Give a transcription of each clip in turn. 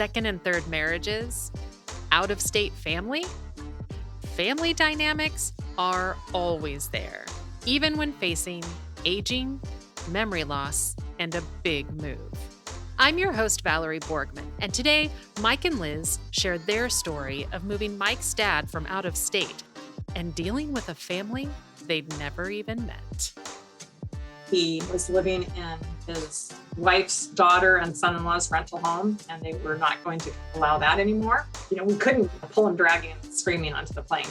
second and third marriages, out-of-state family. Family dynamics are always there, even when facing aging, memory loss, and a big move. I'm your host, Valerie Borgman, and today, Mike and Liz share their story of moving Mike's dad from out of state and dealing with a family they'd never even met. He was living in his wife's daughter and son-in-law's rental home, and they were not going to allow that anymore. We couldn't pull him dragging and screaming onto the plane.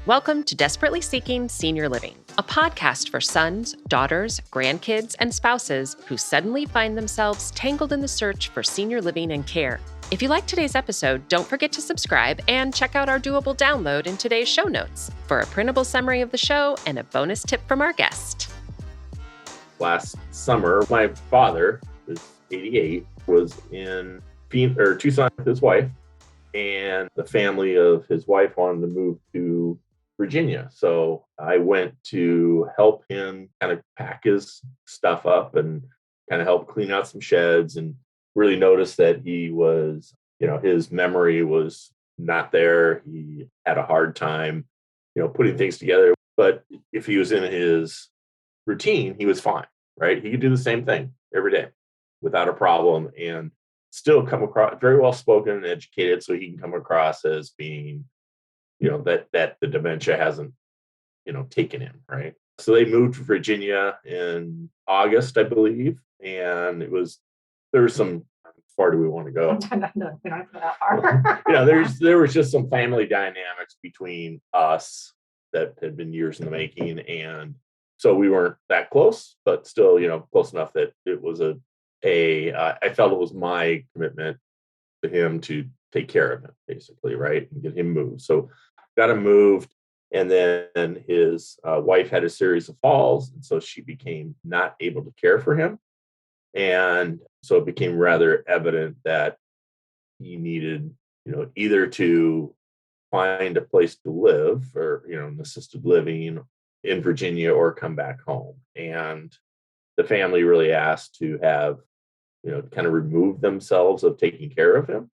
Welcome to Desperately Seeking Senior Living, a podcast for sons, daughters, grandkids, and spouses who suddenly find themselves tangled in the search for senior living and care. If you like today's episode, don't forget to subscribe and check out our doable download in today's show notes for a printable summary of the show and a bonus tip from our guest. Last summer, my father, who's 88, was in Tucson with his wife, and the family of his wife wanted to move to Virginia. So I went to help him kind of pack his stuff up and kind of help clean out some sheds, and really noticed that he was, his memory was not there. He had a hard time, putting things together. But if he was in his routine, he was fine, right? He could do the same thing every day without a problem and still come across very well spoken and educated, so he can come across as being, that the dementia hasn't, taken him, right? So they moved to Virginia in August, I believe, and there's some, how far do we want to go? No, we don't have to go that far. There was just some family dynamics between us that had been years in the making, and so we weren't that close, but still, close enough that it was I felt it was my commitment to him to take care of him, basically, right, and get him moved. So got him moved, and then his wife had a series of falls, and so she became not able to care for him, and so it became rather evident that he needed, either to find a place to live or, an assisted living in Virginia or come back home. And the family really asked to have, kind of remove themselves of taking care of him.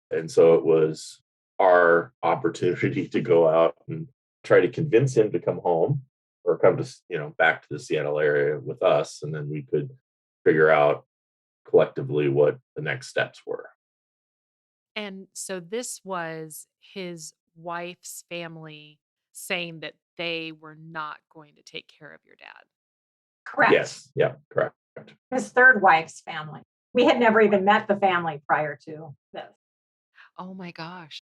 And so it was our opportunity to go out and try to convince him to come home or come to, back to the Seattle area with us. And then we could figure out collectively what the next steps were. And so this was his wife's family saying that they were not going to take care of your dad. Correct. Yes. Yeah, correct. His third wife's family. We had never even met the family prior to this. Oh my gosh.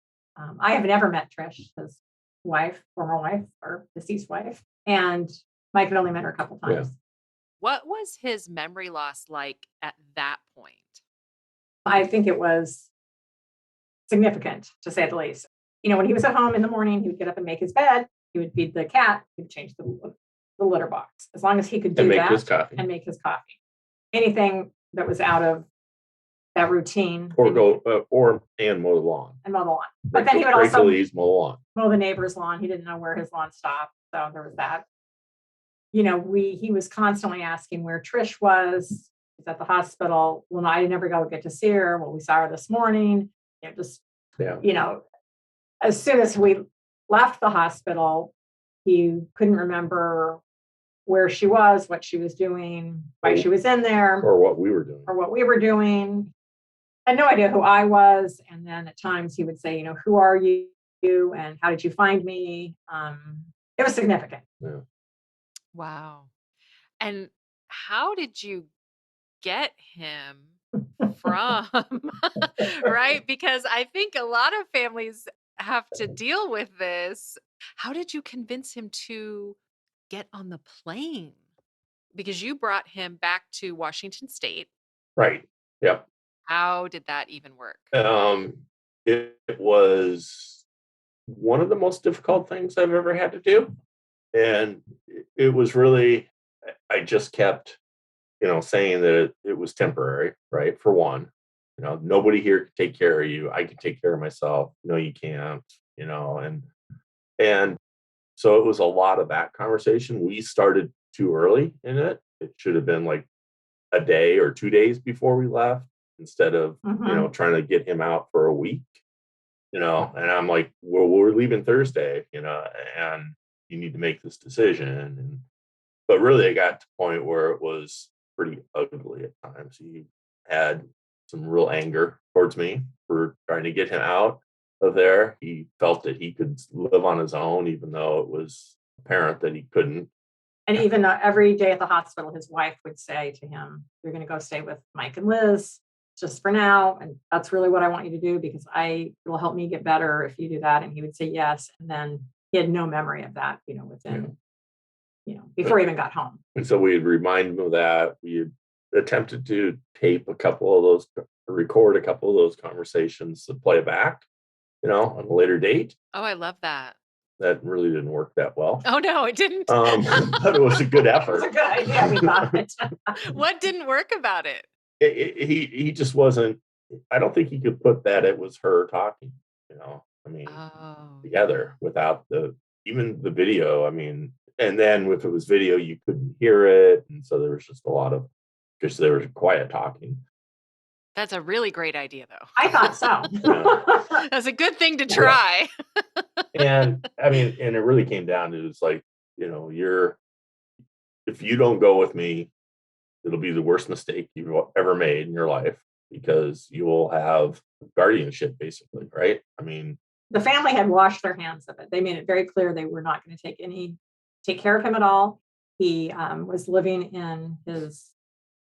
I have never met Trish, his wife, former wife, or deceased wife. And Mike had only met her a couple times. Yeah. What was his memory loss like at that point? I think it was significant, to say the least. When he was at home in the morning, he would get up and make his bed. He would feed the cat. He would change the litter box. As long as he could do that and make his coffee. Anything that was out of that routine. Or mow the lawn. And mow the lawn. But then he would also mow the neighbor's lawn. He didn't know where his lawn stopped. So there was that. He was constantly asking where Trish was. He's at the hospital. Well, I never get to see her. Well, we saw her this morning. As soon as we left the hospital, he couldn't remember where she was, what she was doing, why she was in there. Or what we were doing. Had no idea who I was. And then at times he would say, who are you? And how did you find me? It was significant. Yeah. Wow. And how did you get him from, right? Because I think a lot of families have to deal with this. How did you convince him to get on the plane? Because you brought him back to Washington State. Right. Yep. How did that even work? It was one of the most difficult things I've ever had to do. And it was really, I just kept, saying that it was temporary, right? For one, nobody here can take care of you. I can take care of myself. No, you can't, and so it was a lot of that conversation. We started too early in it. It should have been like a day or 2 days before we left. instead of, trying to get him out for a week, and I'm like, well, we're leaving Thursday, and you need to make this decision. But really it got to the point where it was pretty ugly at times. He had some real anger towards me for trying to get him out of there. He felt that he could live on his own, even though it was apparent that he couldn't. And even every day at the hospital, his wife would say to him, "You're going to go stay with Mike and Liz just for now. And that's really what I want you to do, because it will help me get better if you do that." And he would say yes. And then he had no memory of that, within, before he even got home. And so we'd remind him of that. We had attempted to record a couple of those conversations to play back, on a later date. Oh, I love that. That really didn't work that well. Oh, no, it didn't. But it was a good effort. It was a good idea, we thought. What didn't work about it? He just wasn't, I don't think he could put that it was her talking, together without even the video. And then if it was video, you couldn't hear it. And so there was just because there was quiet talking. That's a really great idea, though. I thought so. That's a good thing to try. And it really came down to, it's like, if you don't go with me, it'll be the worst mistake you've ever made in your life, because you will have guardianship, basically, right? The family had washed their hands of it. They made it very clear they were not going to take care of him at all. He was living in his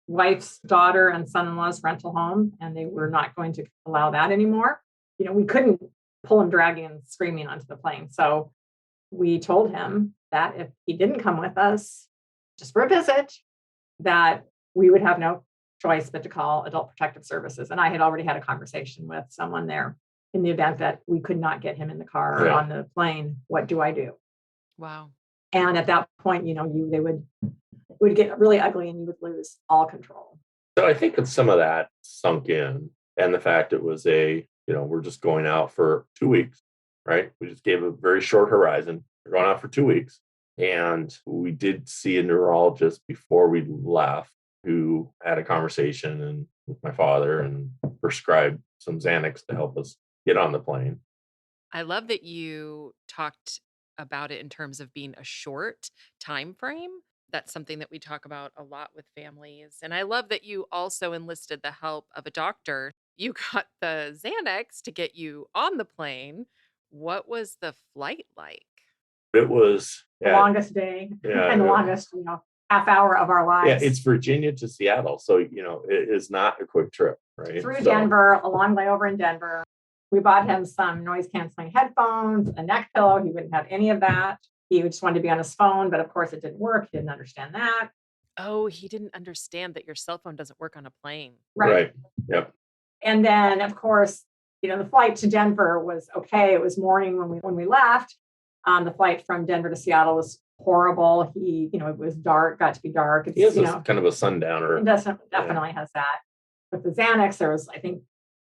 wife's daughter and son-in-law's rental home, and they were not going to allow that anymore. We couldn't pull him dragging and screaming onto the plane. So we told him that if he didn't come with us just for a visit, that we would have no choice but to call Adult Protective Services. And I had already had a conversation with someone there in the event that we could not get him in the car or on the plane. What do I do? Wow. And at that point, it would get really ugly and you would lose all control. So I think that some of that sunk in, and the fact it was we're just going out for 2 weeks, right? We just gave a very short horizon. We're going out for 2 weeks. And we did see a neurologist before we left who had a conversation with my father and prescribed some Xanax to help us get on the plane. I love that you talked about it in terms of being a short time frame. That's something that we talk about a lot with families. And I love that you also enlisted the help of a doctor. You got the Xanax to get you on the plane. What was the flight like? It was the longest day and the longest, half hour of our lives. Yeah, it's Virginia to Seattle. So, it is not a quick trip, right? Through Denver, a long layover in Denver. We bought him some noise canceling headphones, a neck pillow. He wouldn't have any of that. He just wanted to be on his phone, but of course it didn't work. He didn't understand that. Oh, he didn't understand that your cell phone doesn't work on a plane. Right. Yep. And then, of course, the flight to Denver was okay. It was morning when we left. The flight from Denver to Seattle was horrible. It was dark, got to be dark. He has kind of a sundowner. It definitely has that. With the Xanax, I think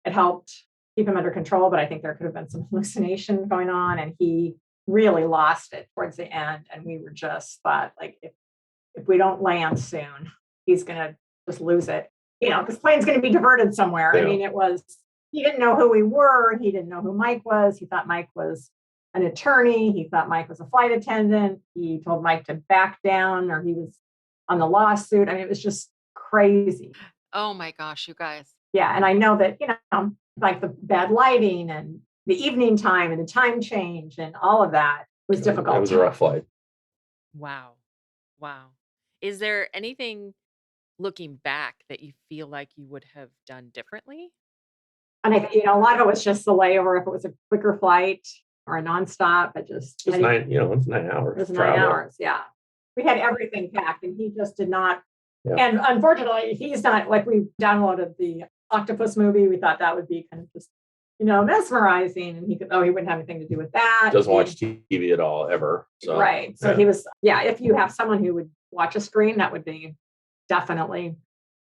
it helped keep him under control, but I think there could have been some hallucination going on, and he really lost it towards the end. And we were just thought, like, if we don't land soon, he's going to just lose it. This plane's going to be diverted somewhere. Yeah. He didn't know who we were. He didn't know who Mike was. He thought Mike was an attorney. He thought Mike was a flight attendant. He told Mike to back down, or he was on the lawsuit. It was just crazy. Oh my gosh, you guys. Yeah. And I know that, like the bad lighting and the evening time and the time change and all of that was difficult. It was a rough flight. Wow. Is there anything looking back that you feel like you would have done differently? And a lot of it was just the layover. If it was a quicker flight or a nonstop, it's 9 hours. It was 9 hours. Yeah. We had everything packed and he just did not. Yeah. And unfortunately, he's not, like, we downloaded the octopus movie. We thought that would be kind of just, mesmerizing. And he wouldn't have anything to do with that. Doesn't watch TV at all, ever. So, right. So he was, if you have someone who would watch a screen, that would be definitely.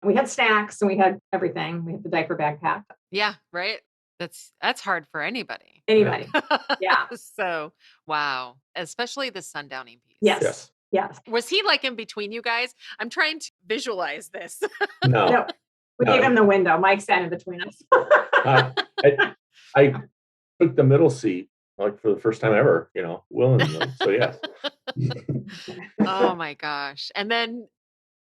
We had snacks and we had everything. We had the diaper bag packed. Yeah, right. That's hard for anybody. Yeah. So, wow. Especially the sundowning piece. Yes. Was he like in between you guys? I'm trying to visualize this. No. We gave him the window. Mike sat in between us. I took the middle seat like for the first time ever, willingly. So yes. Oh my gosh. And then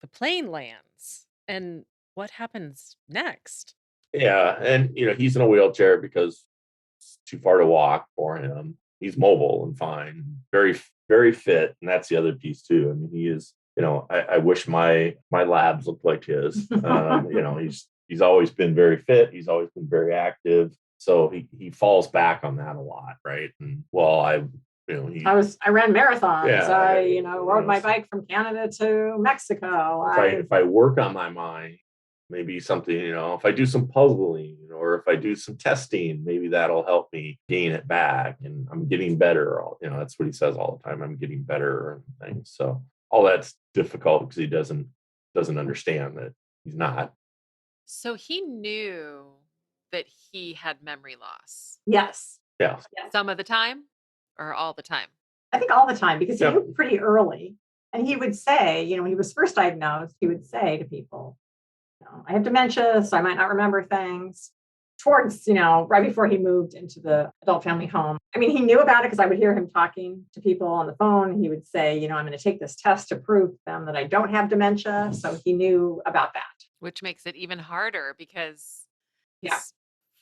the plane lands. And what happens next? Yeah, and he's in a wheelchair because it's too far to walk for him. He's mobile and fine, very very fit, and that's the other piece too. I mean, he is. I wish my labs looked like his. He's always been very fit. He's always been very active. So he falls back on that a lot, right? And I ran marathons. Yeah, rode my bike from Canada to Mexico. If I work on my mind, maybe something, if I do some puzzling or if I do some testing, maybe that'll help me gain it back. And I'm getting better. That's what he says all the time. I'm getting better and things. So all that's difficult because he doesn't understand that he's not. So he knew that he had memory loss. Yes. Yeah. Some of the time or all the time? I think all the time, because he knew pretty early. And he would say, when he was first diagnosed, he would say to people, I have dementia, so I might not remember things. Towards, right before he moved into the adult family home. I mean, he knew about it because I would hear him talking to people on the phone. He would say, I'm going to take this test to prove to them that I don't have dementia. So he knew about that. Which makes it even harder because he's Yeah.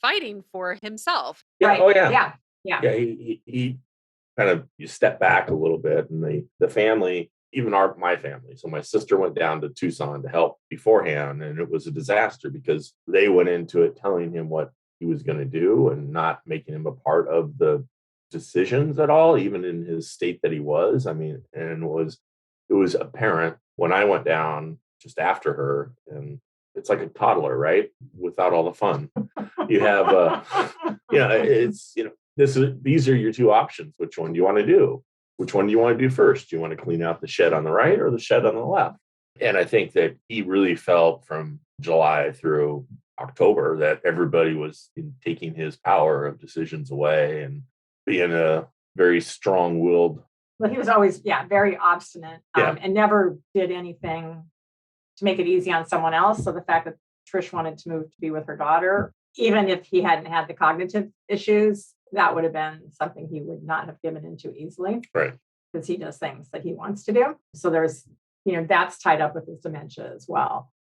fighting for himself. Yeah. Right. Oh, yeah. Yeah. Yeah. He kind of, you step back a little bit, and the family, even my family. So my sister went down to Tucson to help beforehand, and it was a disaster because they went into it telling him what he was going to do and not making him a part of the decisions at all, even in his state that he was. I mean, and it was apparent when I went down just after her, and it's like a toddler, right? Without all the fun. You have, these are your two options. Which one do you want to do? Which one do you want to do first? Do you want to clean out the shed on the right or the shed on the left? And I think that he really felt from July through October that everybody was taking his power of decisions away and being a very strong-willed. Well, he was always, very obstinate and never did anything to make it easy on someone else. So the fact that Trish wanted to move to be with her daughter, even if he hadn't had the cognitive issues, that would have been something he would not have given into easily. Right. Because he does things that he wants to do. So there's, that's tied up with his dementia as well.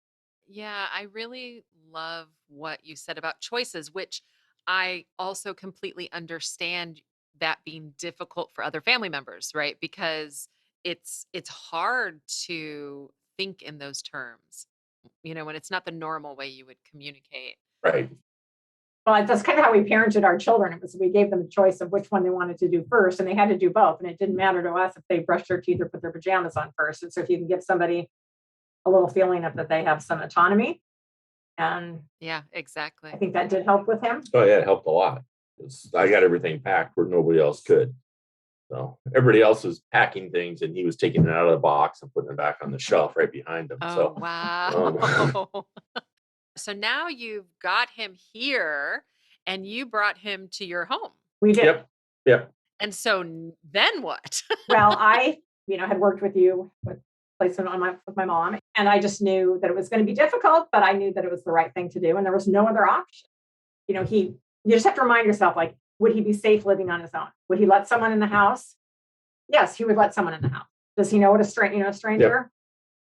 Yeah, I really love what you said about choices, which I also completely understand that being difficult for other family members, right? Because it's hard to think in those terms, when it's not the normal way you would communicate. Right. Well, that's kind of how we parented our children. It was, we gave them a choice of which one they wanted to do first, and they had to do both. And it didn't matter to us if they brushed their teeth or put their pajamas on first. And so if you can give somebody a little feeling of that they have some autonomy, and yeah, exactly. I think that did help with him. Oh yeah, it helped a lot. I got everything packed where nobody else could. So everybody else was packing things, and he was taking it out of the box and putting it back on the shelf right behind him. Oh, So wow. So now you've got him here and you brought him to your home. We did. Yep. And so then what? Well, I, had worked with you with placement with my mom, and I just knew that it was going to be difficult, but I knew that it was the right thing to do. And there was no other option. You just have to remind yourself, like, would he be safe living on his own? Would he let someone in the house? Yes, he would let someone in the house. Does he know what a stranger? Yep.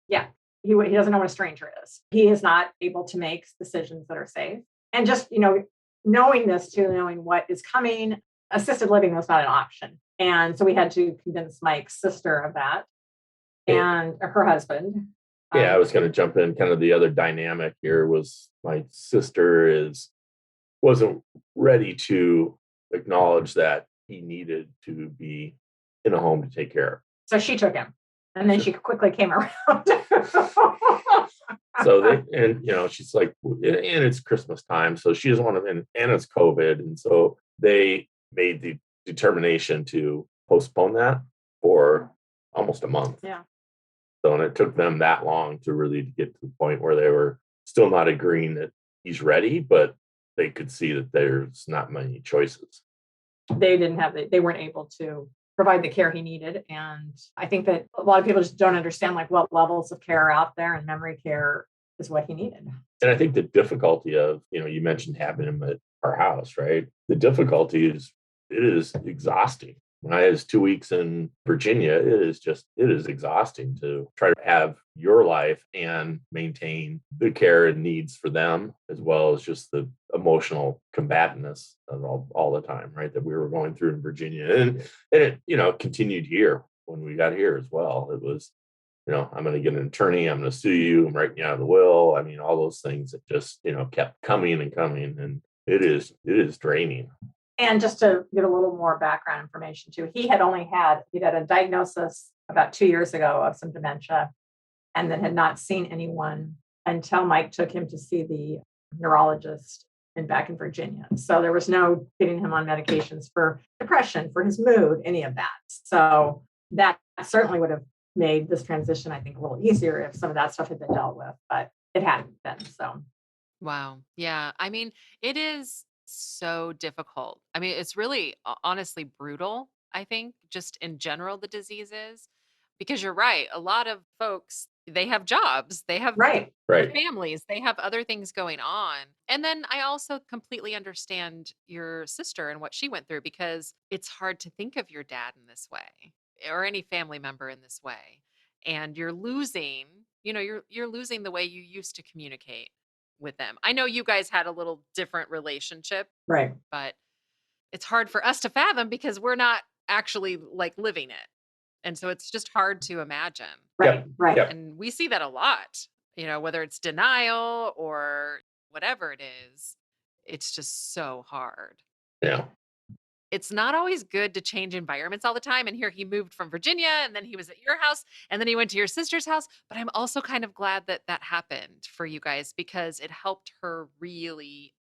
Yeah. He doesn't know what a stranger is. He is not able to make decisions that are safe. And just, knowing this too, knowing what is coming, assisted living was not an option. And so we had to convince Mike's sister of that and her husband. Yeah, I was going to jump in. Kind of the other dynamic here was my sister wasn't ready to acknowledge that he needed to be in a home to take care of. So she took him. And then she quickly came around. So she's like, and it's Christmas time, so she doesn't want to, and it's COVID. And so they made the determination to postpone that for almost a month. Yeah. So, and it took them that long to really get to the point where they were still not agreeing that he's ready, but they could see that there's not many choices. They weren't able to provide the care he needed. And I think that a lot of people just don't understand like what levels of care are out there, and memory care is what he needed. And I think the difficulty of, you mentioned having him at our house, right? The difficulty is it is exhausting. When I was 2 weeks in Virginia, it is exhausting to try to have your life and maintain the care and needs for them, as well as just the emotional combatantness of all the time, right? That we were going through in Virginia. And it, continued here when we got here as well. It was, I'm going to get an attorney. I'm going to sue you. I'm writing you out of the will. I mean, all those things that just, kept coming and coming. And it is draining. And just to get a little more background information too, he had a diagnosis about 2 years ago of some dementia, and then had not seen anyone until Mike took him to see the neurologist back in Virginia. So there was no getting him on medications for depression, for his mood, any of that. So that certainly would have made this transition, I think, a little easier if some of that stuff had been dealt with, but it hadn't been. So, Wow. Yeah. I mean, it is so difficult. I mean, it's really honestly brutal, I think, just in general, the diseases, because you're right. A lot of folks, they have jobs, they have right. families, they have other things going on. And then I also completely understand your sister and what she went through, because it's hard to think of your dad in this way or any family member in this way. And you're losing, you're losing the way you used to communicate with them. I know you guys had a little different relationship, Right. but it's hard for us to fathom because we're not actually like living it. And so it's just hard to imagine. Right. Yep. Right. Yep. And we see that a lot, whether it's denial or whatever it is, it's just so hard. Yeah. It's not always good to change environments all the time. And here he moved from Virginia, and then he was at your house, and then he went to your sister's house. But I'm also kind of glad that that happened for you guys, because it helped her really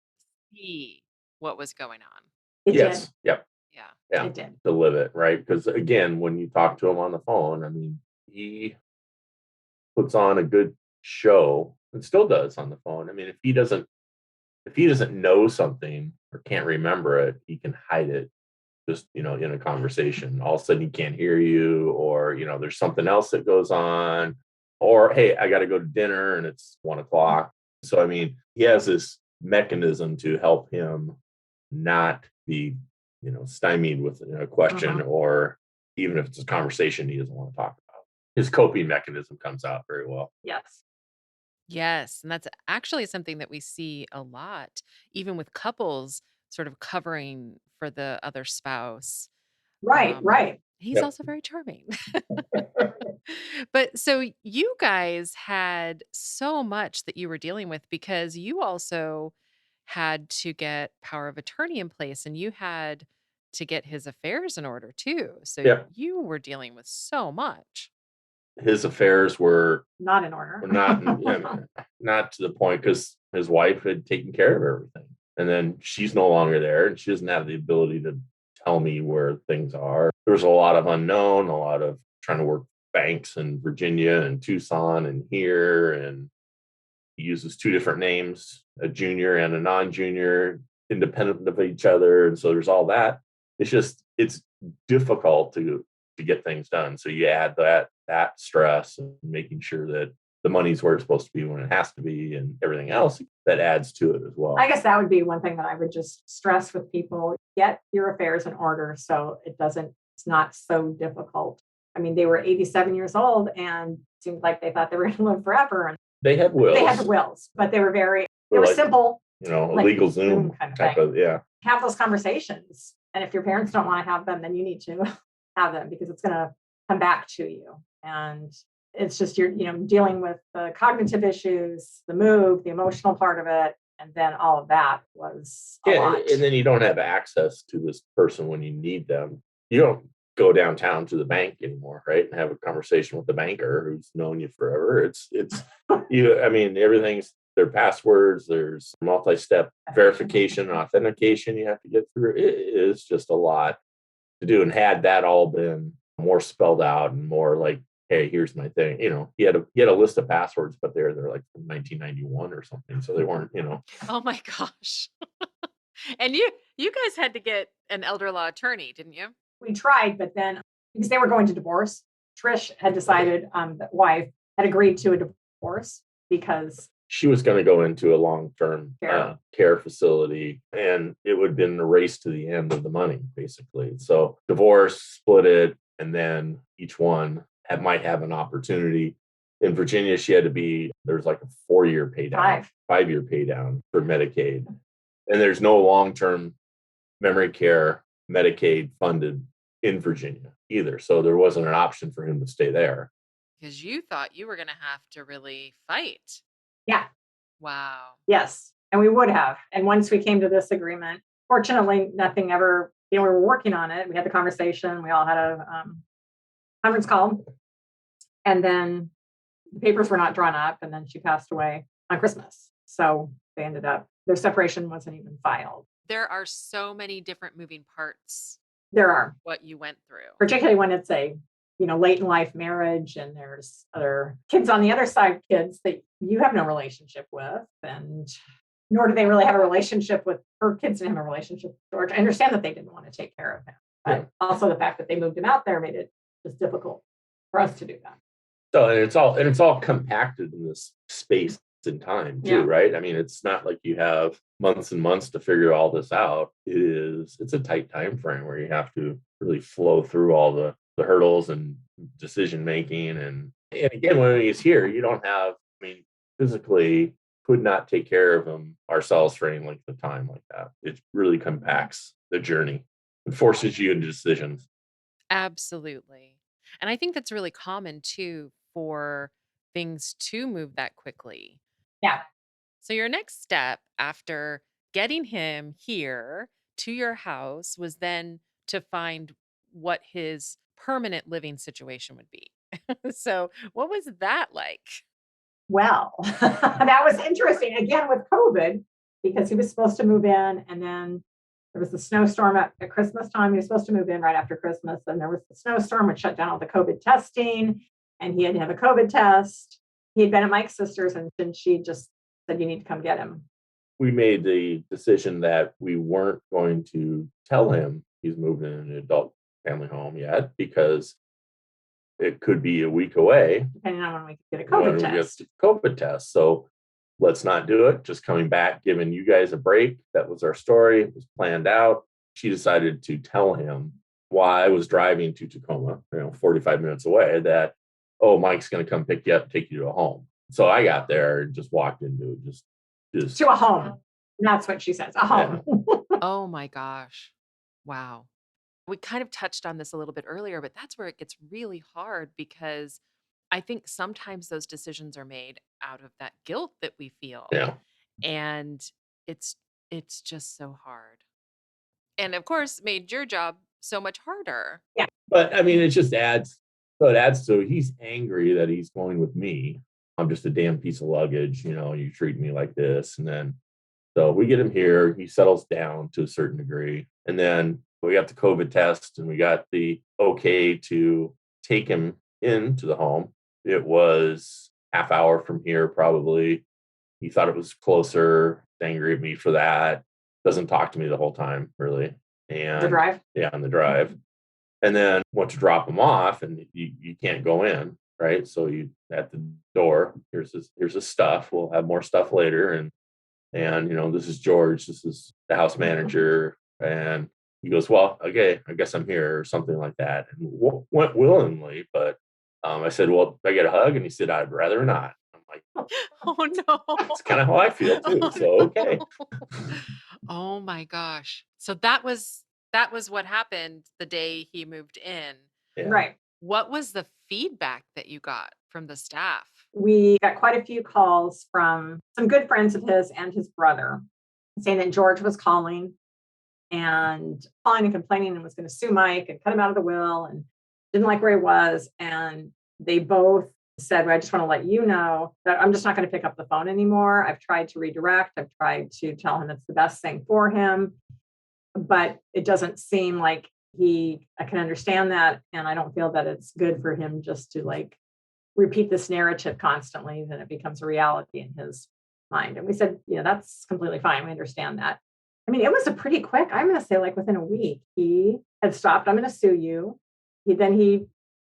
see what was going on. It Yes. did. Yep. Yeah. Yeah. It did. To live it, right? Because again, when you talk to him on the phone, I mean, he puts on a good show and still does on the phone. I mean, if he doesn't know something or can't remember it, he can hide it just, in a conversation. All of a sudden he can't hear you, or, there's something else that goes on, or, hey, I got to go to dinner and it's 1:00. So, I mean, he has this mechanism to help him not be, stymied with a question, or even if it's a conversation he doesn't want to talk about. His coping mechanism comes out very well. Yes. Yes. And that's actually something that we see a lot, even with couples sort of covering for the other spouse. Right. Right. He's Yep. also very charming. But so you guys had so much that you were dealing with, because you also had to get power of attorney in place, and you had to get his affairs in order too. So Yeah. you were dealing with so much. His affairs were Not in order. not to the point, because his wife had taken care of everything, and then she's no longer there, and she doesn't have the ability to tell me where things are. There's a lot of unknown, a lot of trying to work banks in Virginia and Tucson and here, and he uses two different names, a junior and a non-junior, independent of each other, and so there's all that. It's difficult to get things done. So you add that stress and making sure that the money's where it's supposed to be when it has to be, and everything else that adds to it as well. I guess that would be one thing that I would just stress with people: get your affairs in order so it's not so difficult. I mean, they were 87 years old and it seemed like they thought they were going to live forever. And they had wills. They had the wills, but they were like, simple. A like legal Zoom type of, yeah. Have those conversations. And if your parents don't want to have them, then you need to have them, because it's going to come back to you. And it's just, you're, dealing with the cognitive issues, the move, the emotional part of it. And then all of that was a lot. And then you don't have access to this person when you need them. You don't go downtown to the bank anymore, right? And have a conversation with the banker who's known you forever. It's you, I mean, everything's their passwords, there's multi-step verification and authentication you have to get through. It is just a lot to do. And had that all been more spelled out and more like, hey, here's my thing. He had a list of passwords, but they're like from 1991 or something. So they weren't, Oh my gosh. And you guys had to get an elder law attorney, didn't you? We tried, but then because they were going to divorce, Trish had decided, the wife had agreed to a divorce because she was going to go into a long-term Care. care facility, and it would have been a race to the end of the money, basically. So divorce, split it, and then each one might have an opportunity. In Virginia, there's like a 4-year pay down, 5-year pay down for Medicaid. And there's no long-term memory care Medicaid funded in Virginia either. So there wasn't an option for him to stay there. Because you thought you were going to have to really fight. Yeah. Wow. Yes. And we would have. And once we came to this agreement, fortunately, nothing ever, we were working on it. We had the conversation. We all had a conference call. And then the papers were not drawn up. And then she passed away on Christmas. So they ended up, their separation wasn't even filed. There are so many different moving parts. There are. What you went through. Particularly when it's a, late in life marriage and there's other kids on the other side, kids that you have no relationship with, and nor do they really have a relationship with her kids, didn't have a relationship with George. I understand that they didn't want to take care of him, but also the fact that they moved him out there made it just difficult for us to do that. So it's all compacted in this space and time too, right? I mean, it's not like you have months and months to figure all this out. It's a tight time frame where you have to really flow through all the hurdles and decision making. And again, when he's here, you don't have, physically could not take care of him ourselves for any length of time like that. It really compacts the journey and forces you into decisions. Absolutely. And I think that's really common too for things to move that quickly. Yeah. So your next step after getting him here to your house was then to find what his permanent living situation would be. So what was that like? Well, that was interesting. Again, with COVID, because he was supposed to move in, and then there was the snowstorm at Christmas time. He was supposed to move in right after Christmas, and there was the snowstorm which shut down all the COVID testing, and he had to have a COVID test. He had been at Mike's sister's, and she just said, "You need to come get him." We made the decision that we weren't going to tell him he's moving in an adult family home yet, because it could be a week away. Depending on when we could get a COVID test. So let's not do it. Just coming back, giving you guys a break. That was our story. It was planned out. She decided to tell him while I was driving to Tacoma, 45 minutes away, that, Mike's going to come pick you up, take you to a home. So I got there and just walked into just to a home. And that's what she says, a home. Yeah. Oh my gosh. Wow. We kind of touched on this a little bit earlier, but that's where it gets really hard, because I think sometimes those decisions are made out of that guilt that we feel. Yeah. And it's just so hard. And of course, made your job so much harder. Yeah. But it just adds. So it adds to, he's angry that he's going with me. I'm just a damn piece of luggage. You treat me like this. And then, so we get him here. He settles down to a certain degree. And then we got the COVID test and we got the okay to take him into the home. It was half hour from here, probably. He thought it was closer, angry at me for that. Doesn't talk to me the whole time, really. And the drive? Yeah, on the drive. And then went to drop him off, and you can't go in, right? So you at the door, here's his stuff. We'll have more stuff later. And this is George. This is the house manager. And he goes, well, okay, I guess I'm here, or something like that. And went willingly, but I said, well, I get a hug? And he said, I'd rather not. I'm like, oh no. That's kind of how I feel too. So, okay. Oh my gosh. So that was what happened the day he moved in. Yeah. Right. What was the feedback that you got from the staff? We got quite a few calls from some good friends of his and his brother saying that George was calling and complaining and was going to sue Mike and cut him out of the will and didn't like where he was. And they both said, well, I just want to let you know that I'm just not going to pick up the phone anymore. I've tried to redirect. I've tried to tell him it's the best thing for him, but it doesn't seem like I can understand that. And I don't feel that it's good for him just to repeat this narrative constantly, then it becomes a reality in his mind. And we said, that's completely fine. We understand that. It was a pretty quick, I'm going to say within a week, he had stopped. I'm going to sue you. He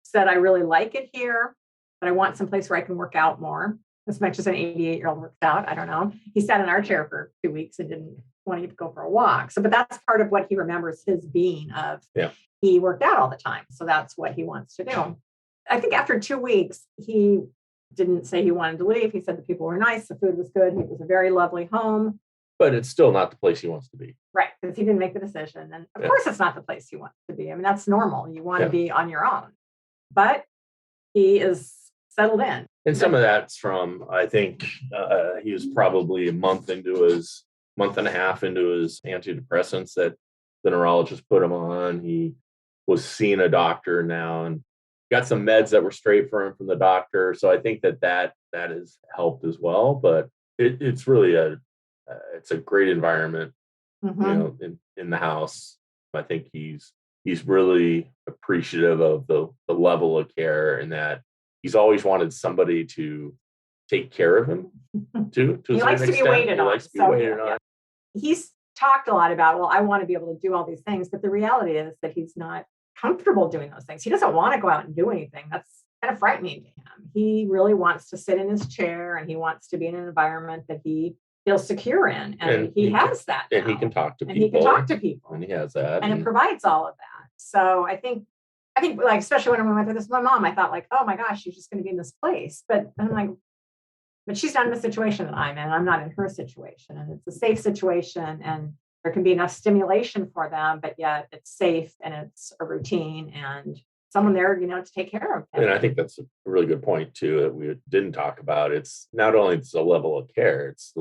said, I really like it here, but I want someplace where I can work out more. as much as an 88-year-old works out. I don't know. He sat in our chair for 2 weeks and didn't want to go for a walk. So, but that's part of what he remembers his being of. Yeah. He worked out all the time. So that's what he wants to do. I think after 2 weeks, he didn't say he wanted to leave. He said the people were nice. The food was good. It was a very lovely home. But it's still not the place he wants to be. Right. Because he didn't make the decision. And of course, it's not the place he wants to be. I mean, that's normal. You want to be on your own. But he is settled in. And some of that's from, I think he was probably a month and a half into his antidepressants that the neurologist put him on. He was seeing a doctor now and got some meds that were straight for him from the doctor. So I think that has helped as well. But it's really it's a great environment, in the house. I think he's really appreciative of the level of care, and that he's always wanted somebody to take care of him too. He likes to be waited on. He's talked a lot about, well, I want to be able to do all these things, but the reality is that he's not comfortable doing those things. He doesn't want to go out and do anything. That's kind of frightening to him. He really wants to sit in his chair, and he wants to be in an environment that he feels secure in. And he has that. And he can talk to people. And he can talk to people. And he has that. And it provides all of that. So I think like, especially when I went through this with my mom, I thought like, oh my gosh, she's just going to be in this place. But I'm like, but she's not in the situation that I'm in. I'm not in her situation. And it's a safe situation. And there can be enough stimulation for them, but yet it's safe and it's a routine and someone there, to take care of them. And I think that's a really good point too, that we didn't talk about. It's not only it's a level of care, it's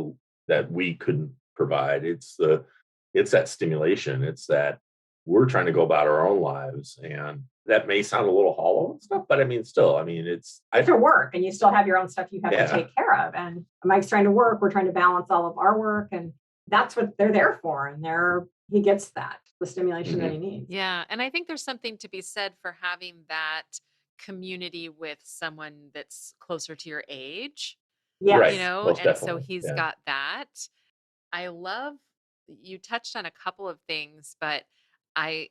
that we couldn't provide. It's that stimulation. It's that we're trying to go about our own lives, and that may sound a little hollow and stuff, but it's your work, and you still have your own stuff you have to take care of. And Mike's trying to work. We're trying to balance all of our work, and that's what they're there for. And he gets the stimulation that he needs. Yeah. And I think there's something to be said for having that community with someone that's closer to your age. Yeah. Right. And definitely. So he's got that. I love, you touched on a couple of things, but I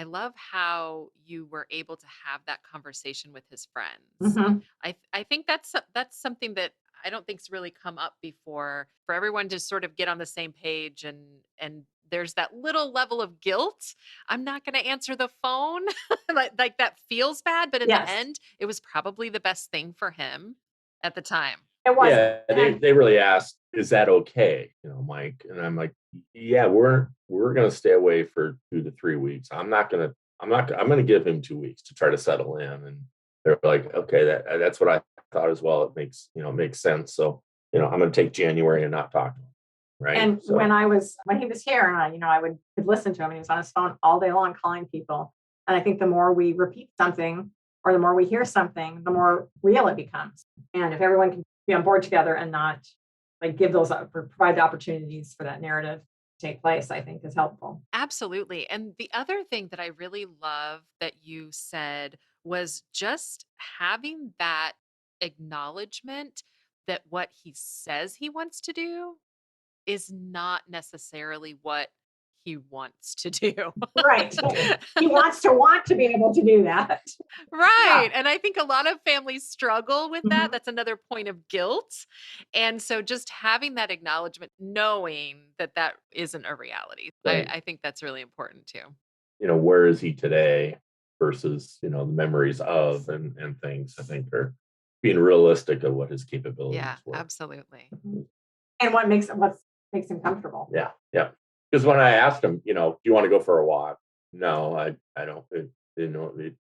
love how you were able to have that conversation with his friends. Mm-hmm. I think that's something that I don't think's really come up before, for everyone to sort of get on the same page, and there's that little level of guilt. I'm not going to answer the phone. like that feels bad, but in the end, it was probably the best thing for him at the time. It was. Yeah, they really asked, is that okay, Mike? And I'm like, yeah, we're going to stay away for 2 to 3 weeks. I'm going to give him 2 weeks to try to settle in. And they're like, okay, that's what I thought as well. It makes sense. So, I'm going to take January and not talk to him. Right. And when he was here, and I could listen to him, and he was on his phone all day long calling people. And I think the more we repeat something, or the more we hear something, the more real it becomes. And if everyone can be on board together and not like give those up or provide the opportunities for that narrative to take place, I think is helpful. Absolutely. And the other thing that I really love that you said was just having that acknowledgement that what he says he wants to do is not necessarily what he wants to do. Right. He wants to be able to do that. Right. Yeah. And I think a lot of families struggle with that. That's another point of guilt. And so just having that acknowledgement, knowing that isn't a reality. Right. I think that's really important too. Where is he today versus, the memories of and things, I think, are being realistic of what his capabilities were. Absolutely. And what makes him comfortable. Yeah. Yeah. Because when I asked him, do you want to go for a walk? No, I don't.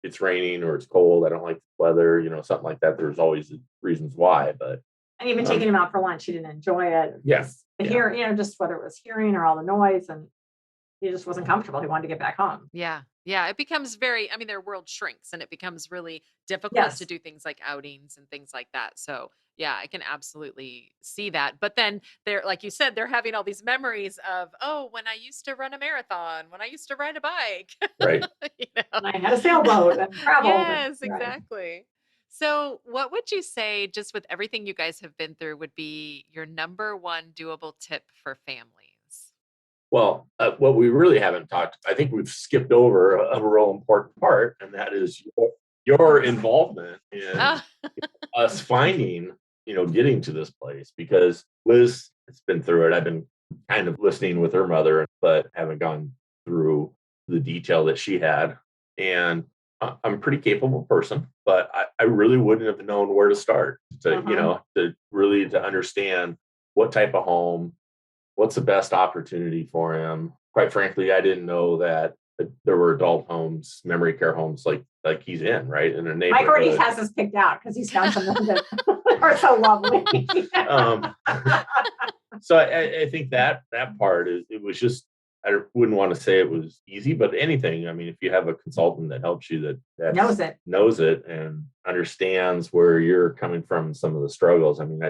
It's raining or it's cold. I don't like the weather, something like that. There's always reasons why, but. And even taking him out for lunch, he didn't enjoy it. Yes. Yeah. Just whether it was hearing or all the noise, and he just wasn't comfortable. He wanted to get back home. Yeah. Yeah. It becomes their world shrinks, and it becomes really difficult to do things like outings and things like that. So yeah, I can absolutely see that. But then they're, like you said, they're having all these memories of, when I used to run a marathon, when I used to ride a bike. Right. And I had a sailboat and traveled. Yes, exactly. So what would you say, just with everything you guys have been through, would be your number one doable tip for families? Well, what we really haven't talked, I think we've skipped over a real important part, and that is your involvement in us finding getting to this place, because Liz has been through it. I've been kind of listening with her mother, but haven't gone through the detail that she had. And I'm a pretty capable person, but I really wouldn't have known where to start to understand what type of home, what's the best opportunity for him. Quite frankly, I didn't know that there were adult homes, memory care homes like he's in, right, in a neighborhood. Mike already has us picked out because he's found some that are so lovely. So I think that part it was just, I wouldn't want to say it was easy, but anything. I mean, if you have a consultant that helps you, that knows it and understands where you're coming from, some of the struggles. I mean,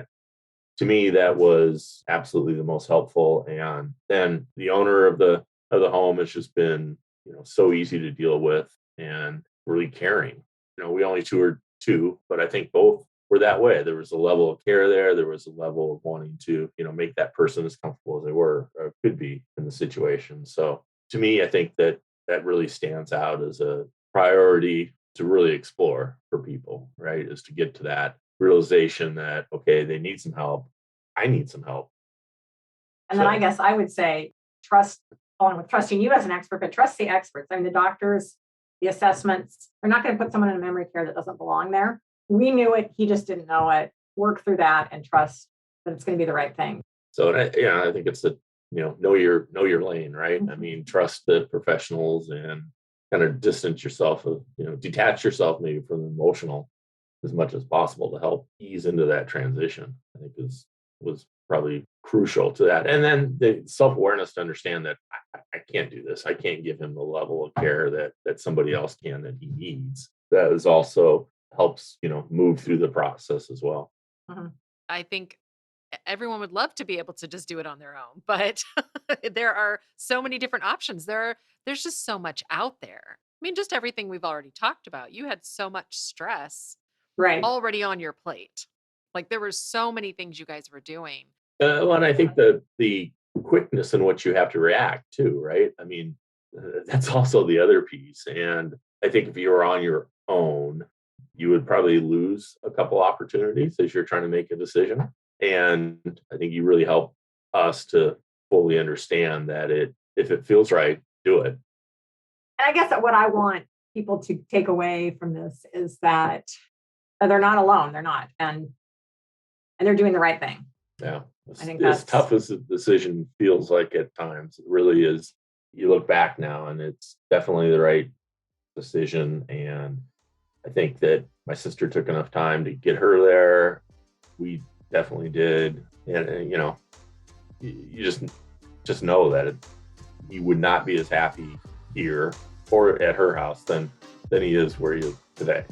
to me, that was absolutely the most helpful. And then the owner of the home has just been, so easy to deal with and really caring. We only toured two, but I think both were that way. There was a level of care there. There was a level of wanting to, make that person as comfortable as they were or could be in the situation. So to me, I think that really stands out as a priority to really explore for people, right? Is to get to that realization that, okay, they need some help. I need some help. And then I guess I would say along with trusting you as an expert, but trust the experts. I mean, the doctors, the assessments, they're not going to put someone in a memory care that doesn't belong there. We knew it. He just didn't know it. Work through that and trust that it's going to be the right thing. So, I think it's know your lane, right? I mean, trust the professionals and kind of detach yourself maybe from the emotional as much as possible to help ease into that transition. I think was probably crucial to that. And then the self-awareness to understand that I can't do this. I can't give him the level of care that somebody else can, that he needs. That is also helps, move through the process as well. Mm-hmm. I think everyone would love to be able to just do it on their own, but there are so many different options. There's just so much out there. I mean, just everything we've already talked about. You had so much stress already on your plate. Like there were so many things you guys were doing. And I think the quickness in which you have to react too, right? I mean, that's also the other piece. And I think if you were on your own, you would probably lose a couple opportunities as you're trying to make a decision. And I think you really help us to fully understand that if it feels right, do it. And I guess that what I want people to take away from this is that they're not alone. They're not. And they're doing the right thing. Yeah. I think as tough as the decision feels like at times, it really is. You look back now and it's definitely the right decision. And I think that my sister took enough time to get her there. We definitely did. And you just know that he would not be as happy here or at her house than he is where he is today.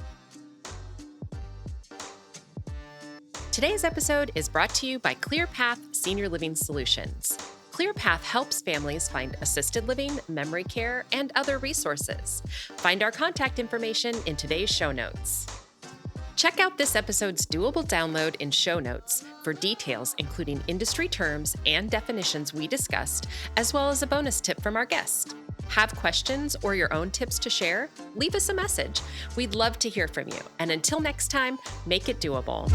Today's episode is brought to you by ClearPath Senior Living Solutions. ClearPath helps families find assisted living, memory care, and other resources. Find our contact information in today's show notes. Check out this episode's doable download in show notes for details, including industry terms and definitions we discussed, as well as a bonus tip from our guest. Have questions or your own tips to share? Leave us a message. We'd love to hear from you. And until next time, make it doable.